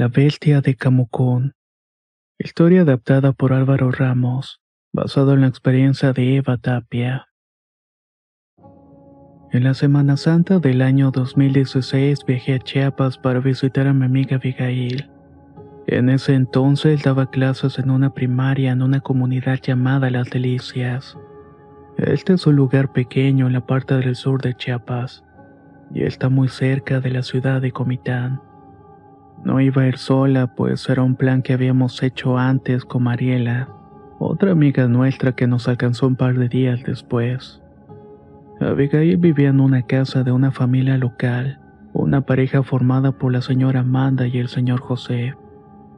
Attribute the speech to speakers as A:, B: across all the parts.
A: La bestia de Camucún. Historia adaptada por Álvaro Ramos, basado en la experiencia de Eva Tapia. En la Semana Santa del año 2016 viajé a Chiapas para visitar a mi amiga Abigail. En ese entonces daba clases en una primaria en una comunidad llamada Las Delicias. Este es un lugar pequeño en la parte del sur de Chiapas, y está muy cerca de la ciudad de Comitán. No iba a ir sola, pues era un plan que habíamos hecho antes con Mariela, otra amiga nuestra que nos alcanzó un par de días después. Abigail vivía en una casa de una familia local, una pareja formada por la señora Amanda y el señor José.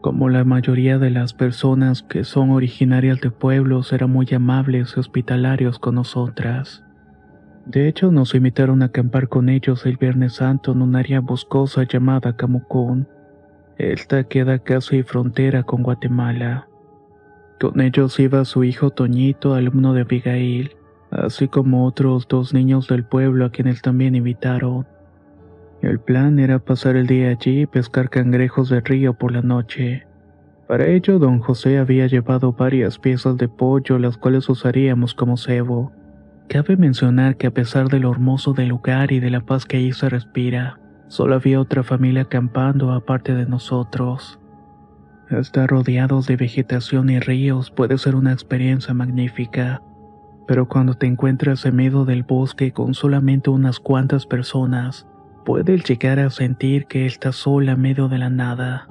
A: Como la mayoría de las personas que son originarias de pueblos, eran muy amables y hospitalarios con nosotras. De hecho, nos invitaron a acampar con ellos el Viernes Santo en un área boscosa llamada Camucún. Esta queda casi frontera con Guatemala. Con ellos iba su hijo Toñito, alumno de Abigail, así como otros 2 niños del pueblo a quienes también invitaron. El plan era pasar el día allí y pescar cangrejos de río por la noche. Para ello, don José había llevado varias piezas de pollo, las cuales usaríamos como cebo. Cabe mencionar que a pesar de lo hermoso del lugar y de la paz que allí se respira, solo había otra familia acampando aparte de nosotros. Estar rodeados de vegetación y ríos puede ser una experiencia magnífica, pero cuando te encuentras en medio del bosque con solamente unas cuantas personas, puedes llegar a sentir que estás sola en medio de la nada.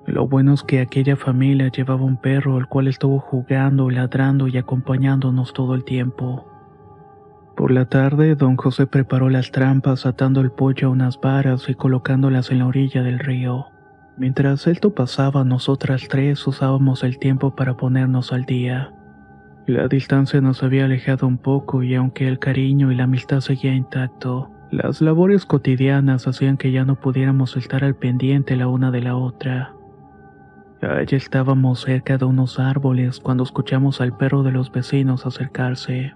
A: Lo bueno es que aquella familia llevaba un perro el cual estuvo jugando, ladrando y acompañándonos todo el tiempo. Por la tarde, don José preparó las trampas atando el pollo a unas varas y colocándolas en la orilla del río. Mientras esto pasaba, nosotras 3 usábamos el tiempo para ponernos al día. La distancia nos había alejado un poco y aunque el cariño y la amistad seguía intacto, las labores cotidianas hacían que ya no pudiéramos estar al pendiente la una de la otra. Allí estábamos cerca de unos árboles cuando escuchamos al perro de los vecinos acercarse.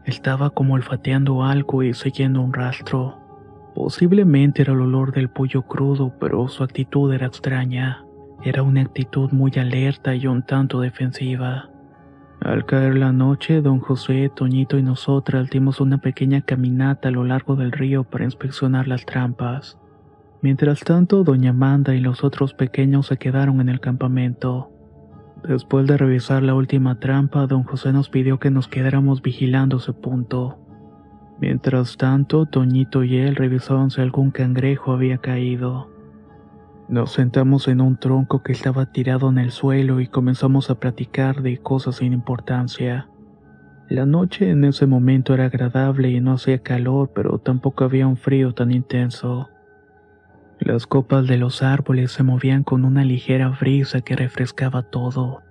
A: Estaba como olfateando algo y siguiendo un rastro. Posiblemente era el olor del pollo crudo, pero su actitud era extraña. Era una actitud muy alerta y un tanto defensiva. Al caer la noche, don José, Toñito y nosotras dimos una pequeña caminata a lo largo del río para inspeccionar las trampas. Mientras tanto, doña Amanda y los otros pequeños se quedaron en el campamento. Después de revisar la última trampa, don José nos pidió que nos quedáramos vigilando ese punto. Mientras tanto, Toñito y él revisaban si algún cangrejo había caído. Nos sentamos en un tronco que estaba tirado en el suelo y comenzamos a platicar de cosas sin importancia. La noche en ese momento era agradable y no hacía calor, pero tampoco había un frío tan intenso. Las copas de los árboles se movían con una ligera brisa que refrescaba todo,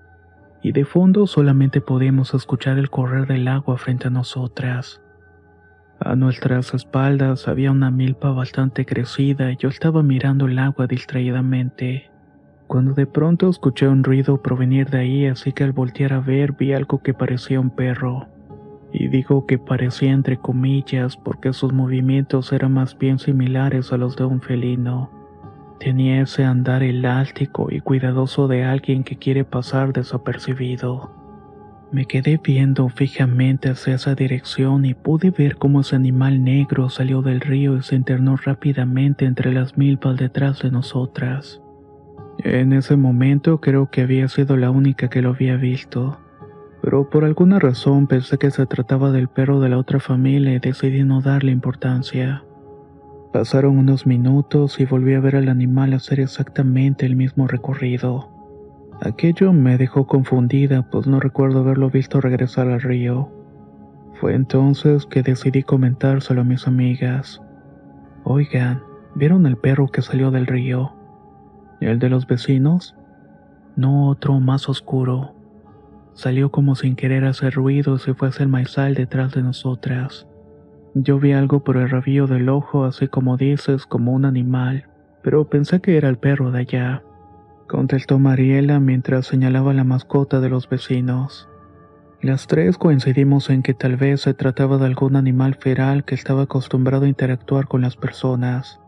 A: y de fondo solamente podíamos escuchar el correr del agua frente a nosotras. A nuestras espaldas había una milpa bastante crecida y yo estaba mirando el agua distraídamente, cuando de pronto escuché un ruido provenir de ahí, así que al voltear a ver vi algo que parecía un perro. Y digo que parecía entre comillas porque sus movimientos eran más bien similares a los de un felino. Tenía ese andar elástico y cuidadoso de alguien que quiere pasar desapercibido. Me quedé viendo fijamente hacia esa dirección y pude ver cómo ese animal negro salió del río y se internó rápidamente entre las milpas detrás de nosotras. En ese momento creo que había sido la única que lo había visto, pero por alguna razón pensé que se trataba del perro de la otra familia y decidí no darle importancia. Pasaron unos minutos y volví a ver al animal hacer exactamente el mismo recorrido. Aquello me dejó confundida, pues no recuerdo haberlo visto regresar al río. Fue entonces que decidí comentárselo a mis amigas. Oigan, ¿vieron el perro que salió del río? ¿El de los vecinos? No, otro más oscuro. Salió como sin querer hacer ruido y se fue hacia el maizal detrás de nosotras. Yo vi algo por el rabillo del ojo, así como dices, como un animal, pero pensé que era el perro de allá, contestó Mariela mientras señalaba la mascota de los vecinos. Las 3 coincidimos en que tal vez se trataba de algún animal feral que estaba acostumbrado a interactuar con las personas.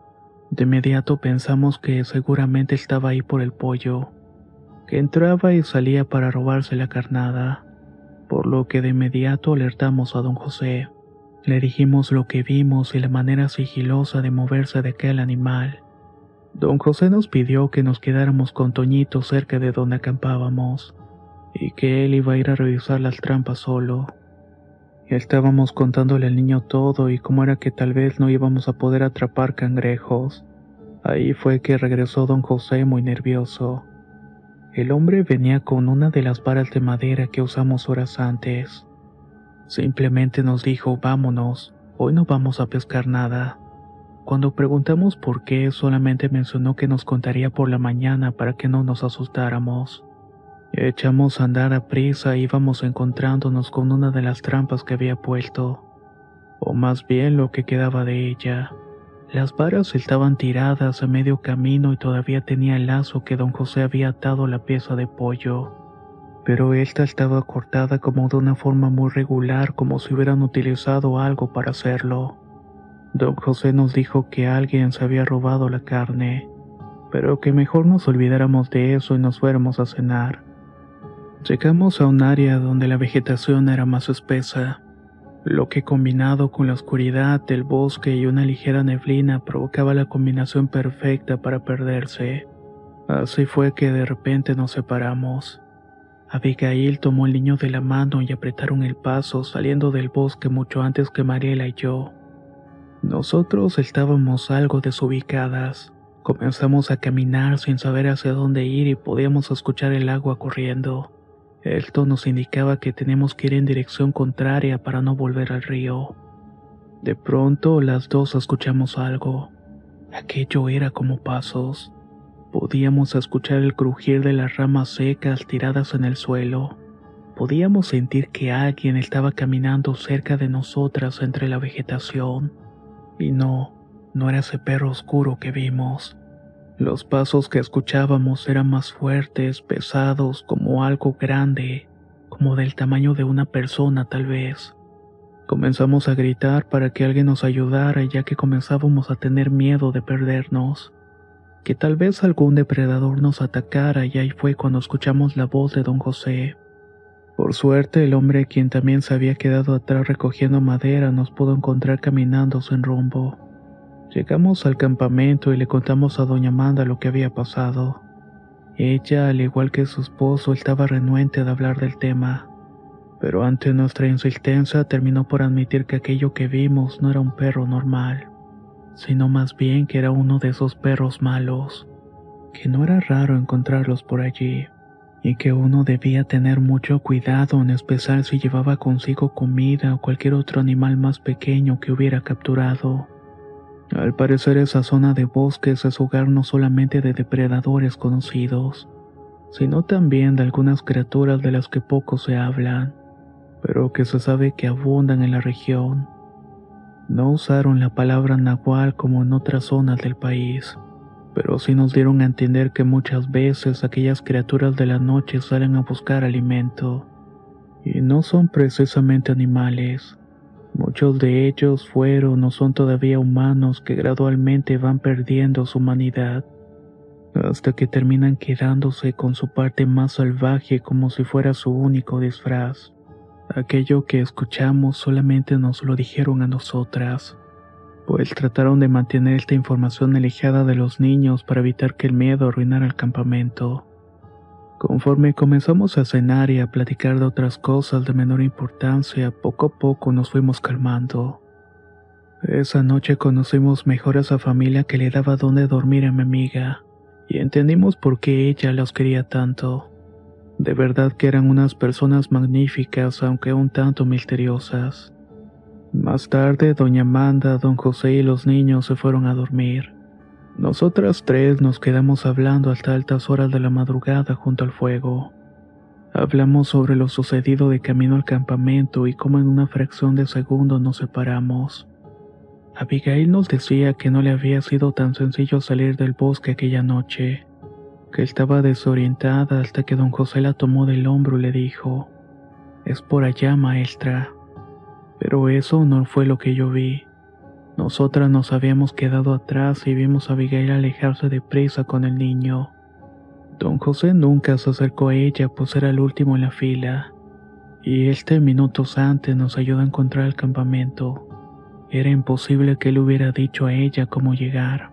A: De inmediato pensamos que seguramente estaba ahí por el pollo, que entraba y salía para robarse la carnada, por lo que de inmediato alertamos a don José. Le dijimos lo que vimos y la manera sigilosa de moverse de aquel animal. Don José nos pidió que nos quedáramos con Toñito cerca de donde acampábamos, y que él iba a ir a revisar las trampas solo. Estábamos contándole al niño todo y cómo era que tal vez no íbamos a poder atrapar cangrejos. Ahí fue que regresó don José muy nervioso. El hombre venía con una de las varas de madera que usamos horas antes. Simplemente nos dijo, vámonos, hoy no vamos a pescar nada. Cuando preguntamos por qué, solamente mencionó que nos contaría por la mañana para que no nos asustáramos. Echamos a andar a prisa e íbamos encontrándonos con una de las trampas que había puesto, o más bien lo que quedaba de ella. Las varas estaban tiradas a medio camino y todavía tenía el lazo que don José había atado a la pieza de pollo, pero esta estaba cortada como de una forma muy regular, como si hubieran utilizado algo para hacerlo. Don José nos dijo que alguien se había robado la carne, pero que mejor nos olvidáramos de eso y nos fuéramos a cenar. Llegamos a un área donde la vegetación era más espesa, lo que combinado con la oscuridad del bosque y una ligera neblina provocaba la combinación perfecta para perderse. Así fue que de repente nos separamos. Abigail tomó el niño de la mano y apretaron el paso saliendo del bosque mucho antes que Mariela y yo. Nosotros estábamos algo desubicadas. Comenzamos a caminar sin saber hacia dónde ir y podíamos escuchar el agua corriendo. Esto nos indicaba que teníamos que ir en dirección contraria para no volver al río. De pronto las dos escuchamos algo. Aquello era como pasos. Podíamos escuchar el crujir de las ramas secas tiradas en el suelo. Podíamos sentir que alguien estaba caminando cerca de nosotras entre la vegetación. Y no era ese perro oscuro que vimos. Los pasos que escuchábamos eran más fuertes, pesados, como algo grande, como del tamaño de una persona tal vez. Comenzamos a gritar para que alguien nos ayudara, ya que comenzábamos a tener miedo de perdernos, que tal vez algún depredador nos atacara, y ahí fue cuando escuchamos la voz de don José. Por suerte, el hombre, quien también se había quedado atrás recogiendo madera, nos pudo encontrar caminando sin rumbo. Llegamos al campamento y le contamos a doña Amanda lo que había pasado. Ella, al igual que su esposo, estaba renuente de hablar del tema, pero ante nuestra insistencia terminó por admitir que aquello que vimos no era un perro normal, sino más bien que era uno de esos perros malos, que no era raro encontrarlos por allí, y que uno debía tener mucho cuidado, en especial si llevaba consigo comida o cualquier otro animal más pequeño que hubiera capturado. Al parecer esa zona de bosques es hogar no solamente de depredadores conocidos, sino también de algunas criaturas de las que poco se hablan, pero que se sabe que abundan en la región. No usaron la palabra nahual como en otras zonas del país, pero sí nos dieron a entender que muchas veces aquellas criaturas de la noche salen a buscar alimento, y no son precisamente animales. Muchos de ellos fueron o son todavía humanos que gradualmente van perdiendo su humanidad, hasta que terminan quedándose con su parte más salvaje como si fuera su único disfraz. Aquello que escuchamos solamente nos lo dijeron a nosotras, pues trataron de mantener esta información alejada de los niños para evitar que el miedo arruinara el campamento. Conforme comenzamos a cenar y a platicar de otras cosas de menor importancia, poco a poco nos fuimos calmando. Esa noche conocimos mejor a esa familia que le daba donde dormir a mi amiga, y entendimos por qué ella los quería tanto. De verdad que eran unas personas magníficas, aunque un tanto misteriosas. Más tarde, doña Amanda, don José y los niños se fueron a dormir. Nosotras tres nos quedamos hablando hasta altas horas de la madrugada junto al fuego. Hablamos sobre lo sucedido de camino al campamento y cómo en una fracción de segundo nos separamos. Abigail nos decía que no le había sido tan sencillo salir del bosque aquella noche, que estaba desorientada hasta que don José la tomó del hombro y le dijo: «Es por allá, maestra». Pero eso no fue lo que yo vi. Nosotras nos habíamos quedado atrás y vimos a Abigail alejarse deprisa con el niño. Don José nunca se acercó a ella, pues era el último en la fila, y minutos antes nos ayudó a encontrar el campamento. Era imposible que él hubiera dicho a ella cómo llegar.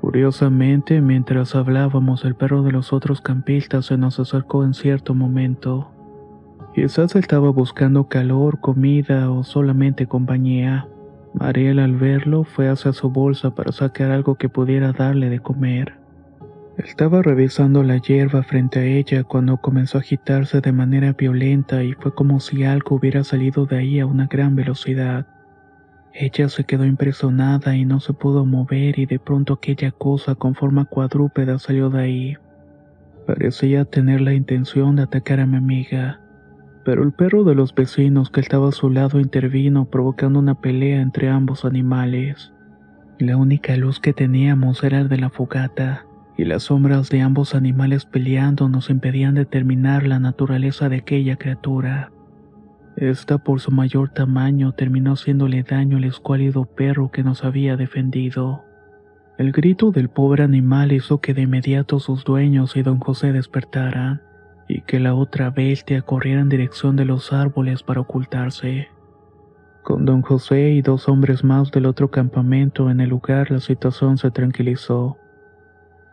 A: Curiosamente, mientras hablábamos, el perro de los otros campistas se nos acercó en cierto momento. Quizás estaba buscando calor, comida o solamente compañía. Mariel, al verlo, fue hacia su bolsa para sacar algo que pudiera darle de comer. Estaba revisando la hierba frente a ella cuando comenzó a agitarse de manera violenta y fue como si algo hubiera salido de ahí a una gran velocidad. Ella se quedó impresionada y no se pudo mover, y de pronto aquella cosa con forma cuadrúpeda salió de ahí. Parecía tener la intención de atacar a mi amiga, pero el perro de los vecinos que estaba a su lado intervino, provocando una pelea entre ambos animales. La única luz que teníamos era el de la fogata, y las sombras de ambos animales peleando nos impedían determinar la naturaleza de aquella criatura. Esta, por su mayor tamaño, terminó haciéndole daño al escuálido perro que nos había defendido. El grito del pobre animal hizo que de inmediato sus dueños y don José despertaran, y que la otra bestia corriera en dirección de los árboles para ocultarse. Con don José y 2 hombres más del otro campamento en el lugar, la situación se tranquilizó.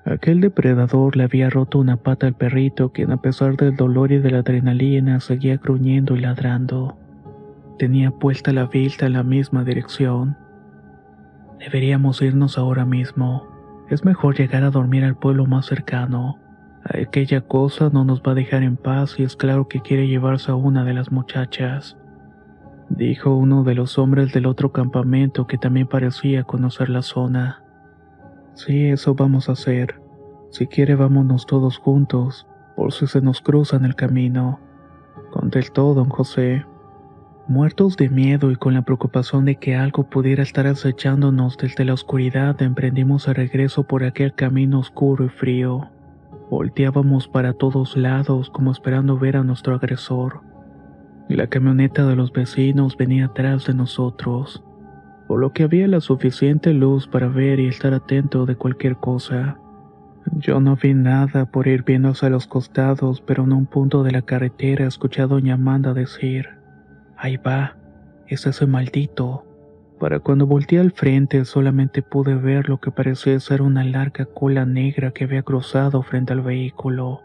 A: Aquel depredador le había roto una pata al perrito, quien a pesar del dolor y de la adrenalina seguía gruñendo y ladrando. Tenía puesta la vista en la misma dirección. Deberíamos irnos ahora mismo. Es mejor llegar a dormir al pueblo más cercano. Aquella cosa no nos va a dejar en paz y es claro que quiere llevarse a una de las muchachas, dijo uno de los hombres del otro campamento que también parecía conocer la zona. Sí, eso vamos a hacer. Si quiere, vámonos todos juntos, por si se nos cruza en el camino, contestó don José. Muertos de miedo y con la preocupación de que algo pudiera estar acechándonos desde la oscuridad, emprendimos el regreso por aquel camino oscuro y frío. Volteábamos para todos lados como esperando ver a nuestro agresor. La camioneta de los vecinos venía atrás de nosotros, por lo que había la suficiente luz para ver y estar atento de cualquier cosa. Yo no vi nada por ir viendo hacia los costados, pero en un punto de la carretera escuché a doña Amanda decir: «Ahí va, es ese maldito». Para cuando volteé al frente solamente pude ver lo que parecía ser una larga cola negra que había cruzado frente al vehículo.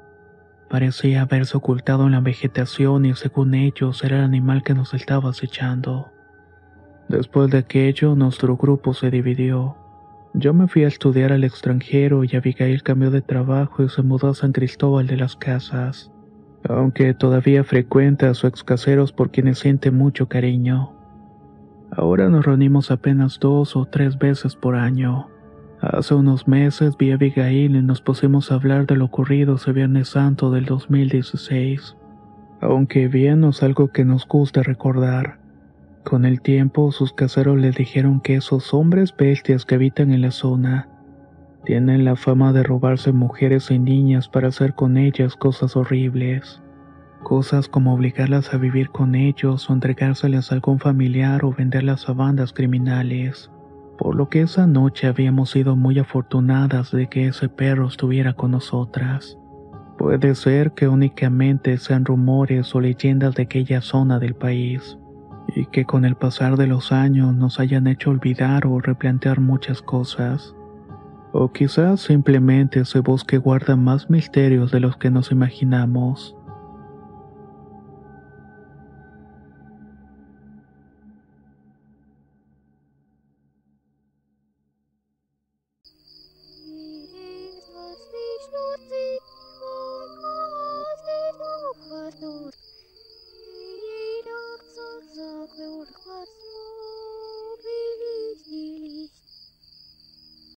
A: Parecía haberse ocultado en la vegetación y según ellos era el animal que nos estaba acechando. Después de aquello, nuestro grupo se dividió. Yo me fui a estudiar al extranjero y Abigail cambió de trabajo y se mudó a San Cristóbal de las Casas, aunque todavía frecuenta a sus excaseros por quienes siente mucho cariño. Ahora nos reunimos apenas 2 o 3 veces por año. Hace unos meses vi a Abigail y nos pusimos a hablar de lo ocurrido ese Viernes Santo del 2016, aunque bien no es algo que nos gusta recordar. Con el tiempo, sus caseros le dijeron que esos hombres bestias que habitan en la zona tienen la fama de robarse mujeres y niñas para hacer con ellas cosas horribles. Cosas como obligarlas a vivir con ellos o entregárselas a algún familiar o venderlas a bandas criminales. Por lo que esa noche habíamos sido muy afortunadas de que ese perro estuviera con nosotras. Puede ser que únicamente sean rumores o leyendas de aquella zona del país, y que con el pasar de los años nos hayan hecho olvidar o replantear muchas cosas. O quizás simplemente ese bosque guarda más misterios de los que nos imaginamos.